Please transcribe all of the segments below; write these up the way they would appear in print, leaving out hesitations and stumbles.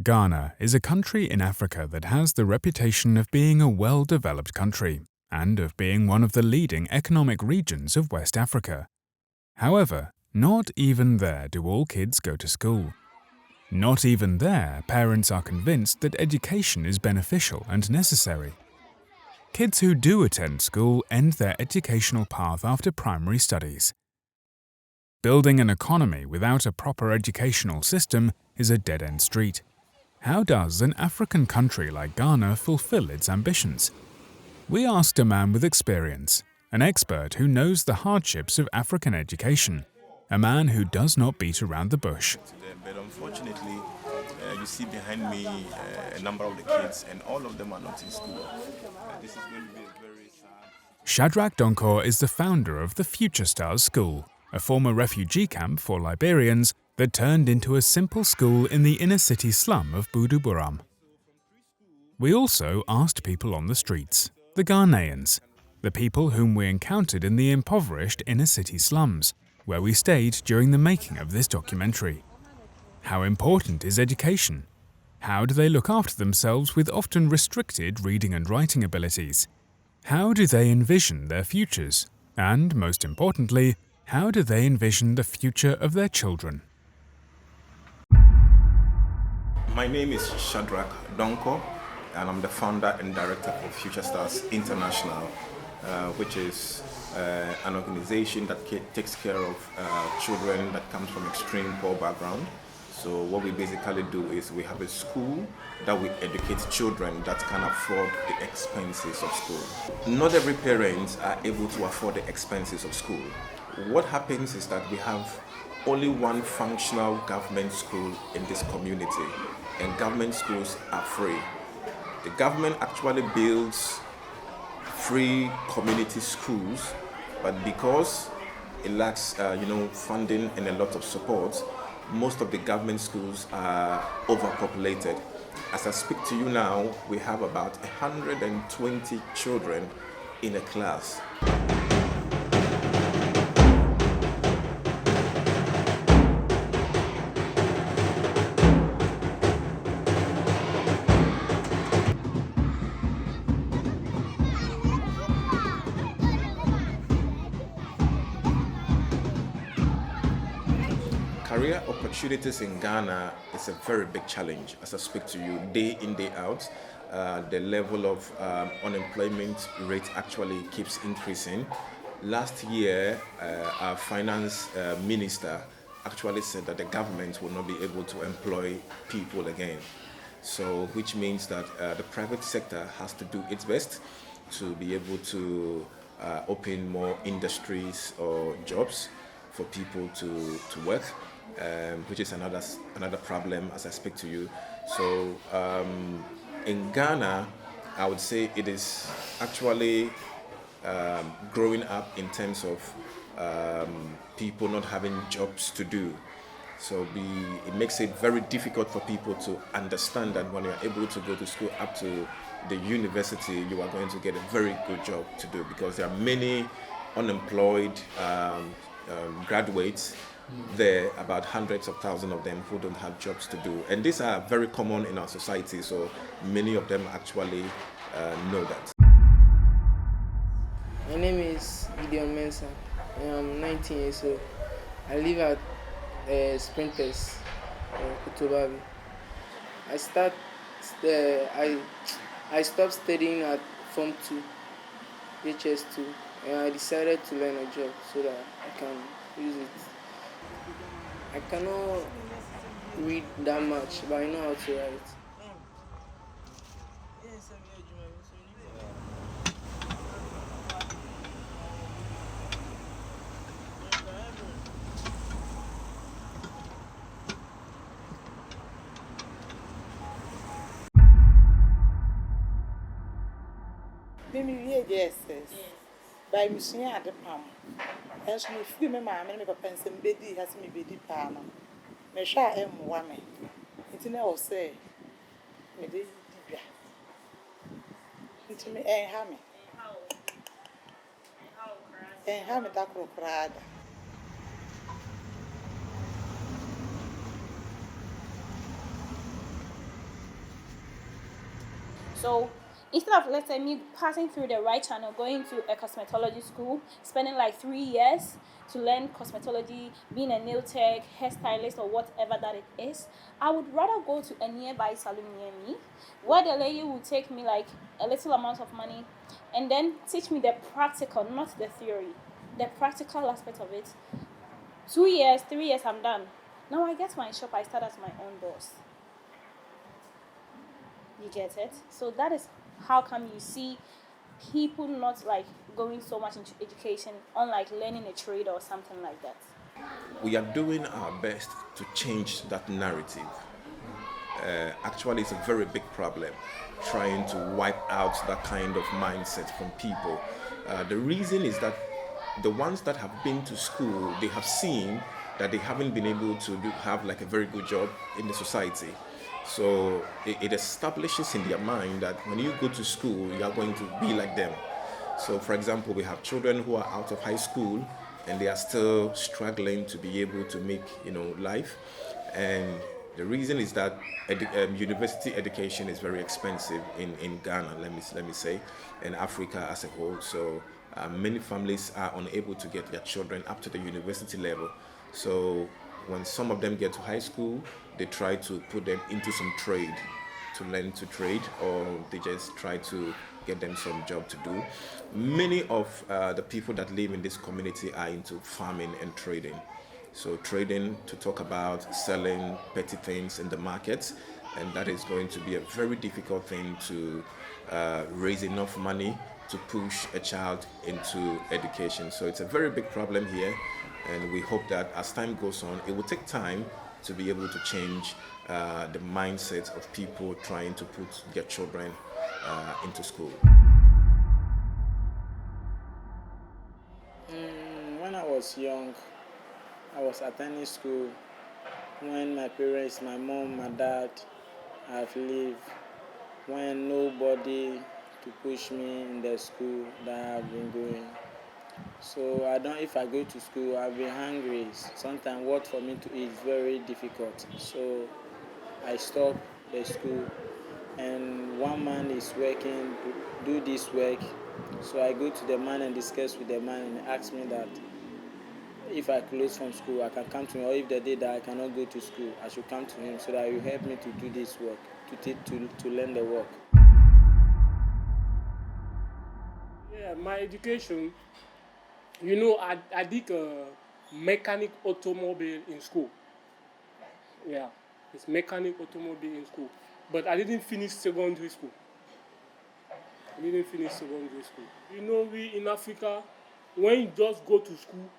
Ghana is a country in Africa that has the reputation of being a well-developed country and of being one of the leading economic regions of West Africa. However, not even there do all kids go to school. Not even there, parents are convinced that education is beneficial and necessary. Kids who do attend school end their educational path after primary studies. Building an economy without a proper educational system is a dead-end street. How does an African country like Ghana fulfill its ambitions? We asked a man with experience, an expert who knows the hardships of African education, a man who does not beat around the bush. But unfortunately, you see behind me a number of the kids, and all of them are not in school. This is going to be very sad. Shadrack Donkor is the founder of the Future Stars School, a former refugee camp for Liberians that turned into a simple school in the inner-city slum of Buduburam. We also asked people on the streets, the Ghanaians, the people whom we encountered in the impoverished inner-city slums, where we stayed during the making of this documentary. How important is education? How do they look after themselves with often restricted reading and writing abilities? How do they envision their futures? And, most importantly, how do they envision the future of their children? My name is Shadrack Donkor, and I'm the founder and director of Future Stars International, which is an organization that takes care of children that come from extreme poor background. So what we basically do is we have a school that we educate children that can afford the expenses of school. Not every parent are able to afford the expenses of school. What happens is that we have only one functional government school in this community, and government schools are free. The government actually builds free community schools, but because it lacks funding and a lot of support, most of the government schools are overpopulated. As I speak to you now, we have about 120 children in a class. Career opportunities in Ghana is a very big challenge. As I speak to you day in, day out, the level of unemployment rate actually keeps increasing. Last year, our finance minister actually said that the government will not be able to employ people again. So, which means that the private sector has to do its best to be able to open more industries or jobs for people to work. Which is another problem as I speak to you. So in Ghana, I would say it is actually growing up in terms of people not having jobs to do. So it makes it very difficult for people to understand that when you're able to go to school up to the university, you are going to get a very good job to do, because there are many unemployed graduates there, about hundreds of thousands of them who don't have jobs to do. And these are very common in our society, so many of them actually know that. My name is Gideon Mensah, and I'm 19 years old. I live at Sprinters, Kotobabi. I stopped studying at Form 2, HS2, and I decided to learn a job so that I can use it. I cannot read that much, but I know how to write. Maybe yes, by Monsieur at the palm. And so, if you remember, I never pensed Betty has me be deep palm. Me shall woman. It's no say, me did. Into me, and hammy. And hammy that cried. So instead of, let's say, me passing through the right channel, going to a cosmetology school, spending like 3 years to learn cosmetology, being a nail tech, hairstylist, or whatever that it is, I would rather go to a nearby salon near me, where the lady will take me like a little amount of money and then teach me the practical, not the theory, the practical aspect of it. 2 years, 3 years, I'm done. Now I get my shop, I start as my own boss. You get it? So that is how come you see people not like going so much into education, unlike learning a trade or something like that. We are doing our best to change that narrative. Actually, it's a very big problem, trying to wipe out that kind of mindset from people. The reason is that the ones that have been to school, they have seen that they haven't been able to have like a very good job in the society. So it establishes in their mind that when you go to school, you are going to be like them. So for example, we have children who are out of high school and they are still struggling to be able to make, life. And the reason is that university education is very expensive in Ghana, let me say, and Africa as a whole. So many families are unable to get their children up to the university level. So when some of them get to high school, they try to put them into some trade, to learn to trade, or they just try to get them some job to do. Many of the people that live in this community are into farming and trading. So trading, to talk about selling petty things in the market, and that is going to be a very difficult thing to raise enough money to push a child into education. So it's a very big problem here, and we hope that as time goes on, it will take time to be able to change the mindset of people trying to put their children into school. When I was young, I was attending school when my parents, my mom, my dad, have lived, when nobody to push me in the school that I've been going. So if I go to school, I'll be hungry. Sometimes what for me to eat is very difficult. So I stop the school, and one man is working, do this work. So I go to the man and discuss with the man, and ask me that if I close from school, I can come to him, or if the day that I cannot go to school, I should come to him so that he will help me to do this work, to learn the work. Yeah, my education, I did a mechanic automobile in school. Yeah, it's mechanic automobile in school. But I didn't finish secondary school. We in Africa, when you just go to school,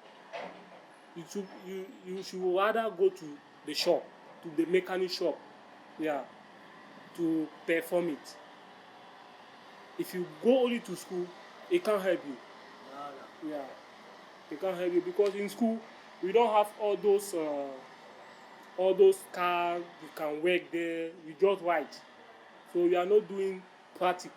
you should rather go to the shop, to the mechanic shop, to perform it. If you go only to school, it can't help you. It can't help you because in school we don't have all those cars. You can work there. You just write, so you are not doing practice.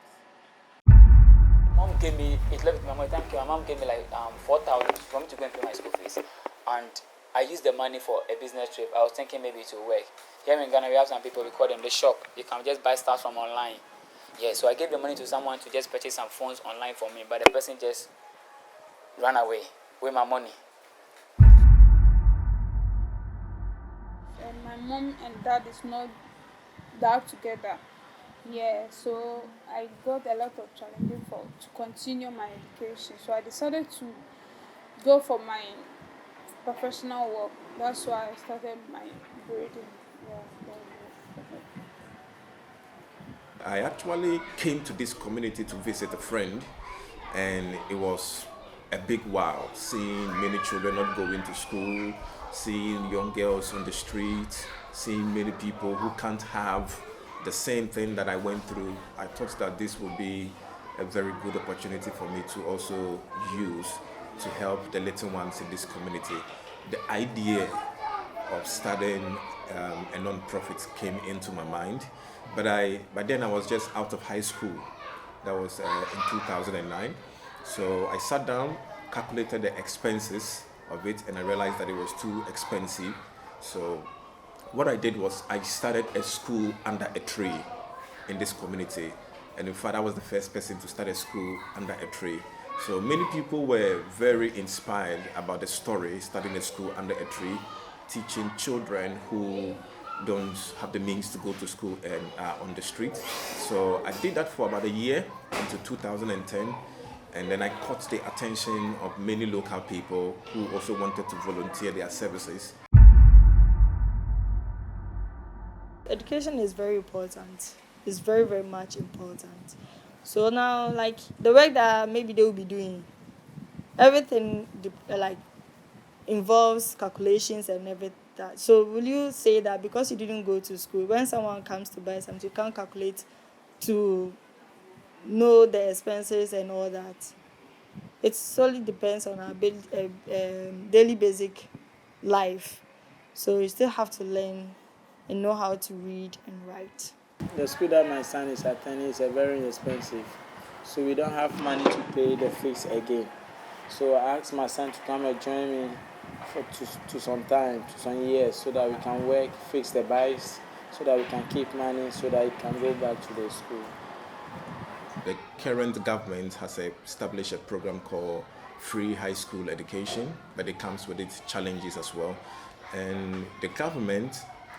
Mom gave me, it left my mom, thank you. My mom gave me like 4,000 for me to go and pay my school fees, and I used the money for a business trip. I was thinking maybe to work. Here in Ghana, we have some people, we call them the shop. You can just buy stuff from online. Yeah, so I gave the money to someone to just purchase some phones online for me, but the person just ran away with my money. And my mom and dad is not that together. Yeah, so I got a lot of challenges to continue my education. So I decided to go for my professional work. That's why I started my braiding. I actually came to this community to visit a friend, and it was a big wow, seeing many children not going to school, seeing young girls on the street, seeing many people who can't have the same thing that I went through. I thought that this would be a very good opportunity for me to also use to help the little ones in this community. The idea of starting a non-profit came into my mind, but by then I was just out of high school. That was in 2009. So I sat down, calculated the expenses of it, and I realized that it was too expensive. So what I did was I started a school under a tree in this community. And in fact, I was the first person to start a school under a tree. So many people were very inspired about the story, starting a school under a tree, teaching children who don't have the means to go to school and are on the street. So I did that for about a year until 2010. And then I caught the attention of many local people who also wanted to volunteer their services. Education is very important. It's very, very much important. So now, like, the work that maybe they will be doing, everything, like, involves calculations and everything. So will you say that because you didn't go to school, when someone comes to buy something, you can't calculate to know the expenses and all that? It solely depends on our daily basic life. So you still have to learn and know how to read and write. The school that my son is attending is very expensive, so we don't have money to pay the fees again. So I asked my son to come and join me to some time, to some years, so that we can work, fix the bikes, so that we can keep money, so that he can go back to the school. The current government has established a program called Free High School Education, but it comes with its challenges as well. And the government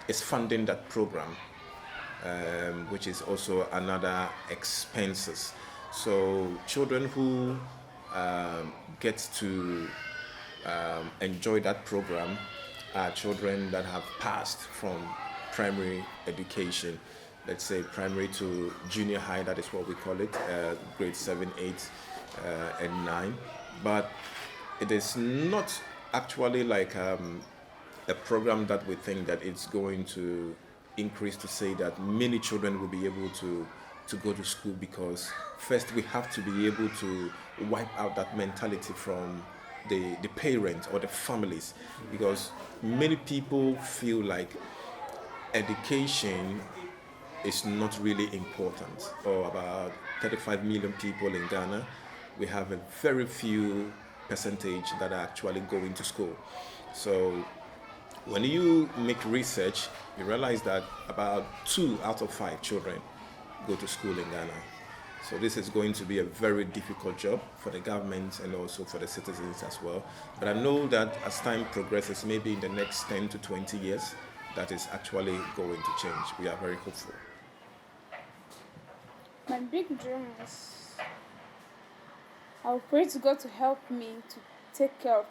is funding that program, which is also another expenses. So children who get to enjoy that program are children that have passed from primary education, let's say primary to junior high, that is what we call it, grade 7, 8, and 9. But it is not actually like a program that we think that it's going to increase to say that many children will be able to go to school, because first we have to be able to wipe out that mentality from the parents or the families, because many people feel like education is not really important. Or about 35 million people in Ghana, we have a very few percentage that are actually going to school. So when you make research, you realize that about 2 out of 5 children go to school in Ghana. So this is going to be a very difficult job for the government and also for the citizens as well. But I know that as time progresses, maybe in the next 10 to 20 years, that is actually going to change. We are very hopeful. My big dream is I'll pray to God to help me to take care of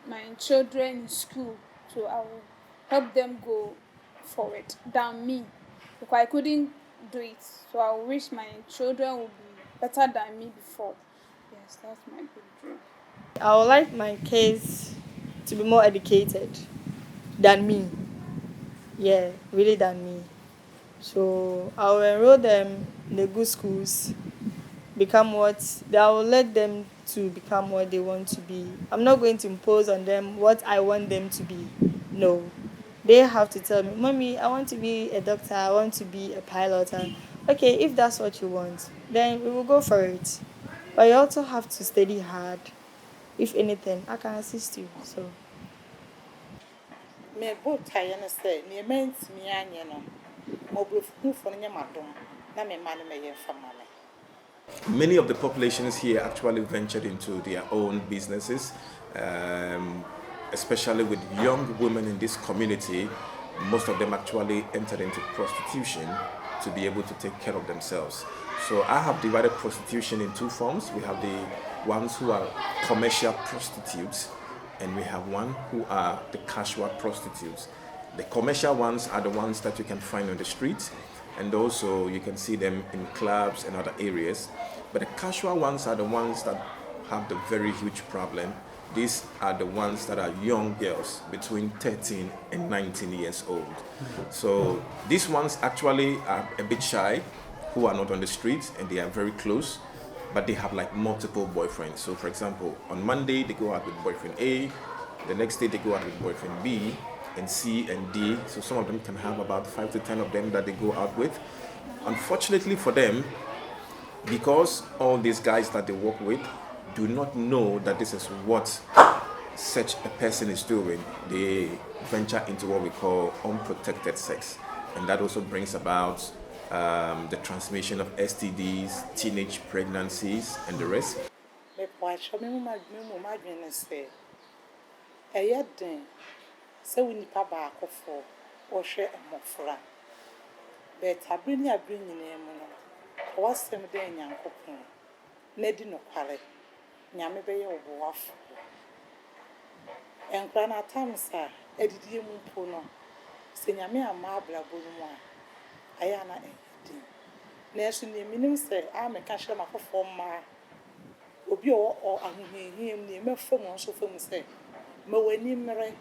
my children in school. So I will help them go forward than me, because I couldn't do it. So I wish my children would be better than me before. Yes, that's my big dream. I would like my kids to be more educated than me. Yeah, really than me. So I will enroll them in the good schools, I will let them to become what they want to be. I'm not going to impose on them what I want them to be. No. They have to tell me, Mommy, I want to be a doctor, I want to be a pilot. And okay, if that's what you want, then we will go for it. But you also have to study hard. If anything, I can assist you. So Me both I understand. Me meant me no. Mo blufu for nya madom. Na me man me yen family. Many of the populations here actually ventured into their own businesses, especially with young women in this community. Most of them actually entered into prostitution to be able to take care of themselves. So I have divided prostitution in 2 forms. We have the ones who are commercial prostitutes, and we have one who are the casual prostitutes. The commercial ones are the ones that you can find on the streets, and also you can see them in clubs and other areas. But the casual ones are the ones that have the very huge problem. These are the ones that are young girls between 13 and 19 years old. So these ones actually are a bit shy, who are not on the streets, and they are very close, but they have like multiple boyfriends. So for example, on Monday they go out with boyfriend A, the next day they go out with boyfriend B and C and D. So some of them can have about 5 to 10 of them that they go out with. Unfortunately for them, because all these guys that they work with do not know that this is what such a person is doing, they venture into what we call unprotected sex. And that also brings about the transmission of STDs, teenage pregnancies, and the rest. Me watch me mama say ɛyɛ den sɛ wo nipa baako fo wɔhwɛ mmɔfra but abere ne abere nyinaa mu no wɔasɛm dɛ Nyankopɔn na di nokware nyame bɛyɛ wo boafo ɛnkora na atam sa adidie mu mpo no sɛ nyame ama abrabɔ no mu a ɛyɛ na ɛyɛ den na ɛso ne minim sɛ ameka hyɛ makɔfo mmaa obi o ahohiahia mu ne mɛfa mu nso fa mu sɛ ma wani mmere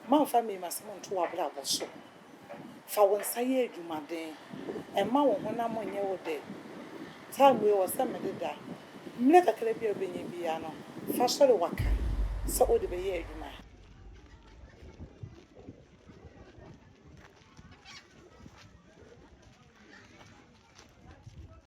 mamfa me masɛm nto wabrabɔ so fa wo nsa yɛ adwumaden ɛma wo honam nyɛ wo de time we wɔ sɛ mede da mmere kakra bi a obɛnya bia no fa sɔre waka sɛ wode bɛyɛ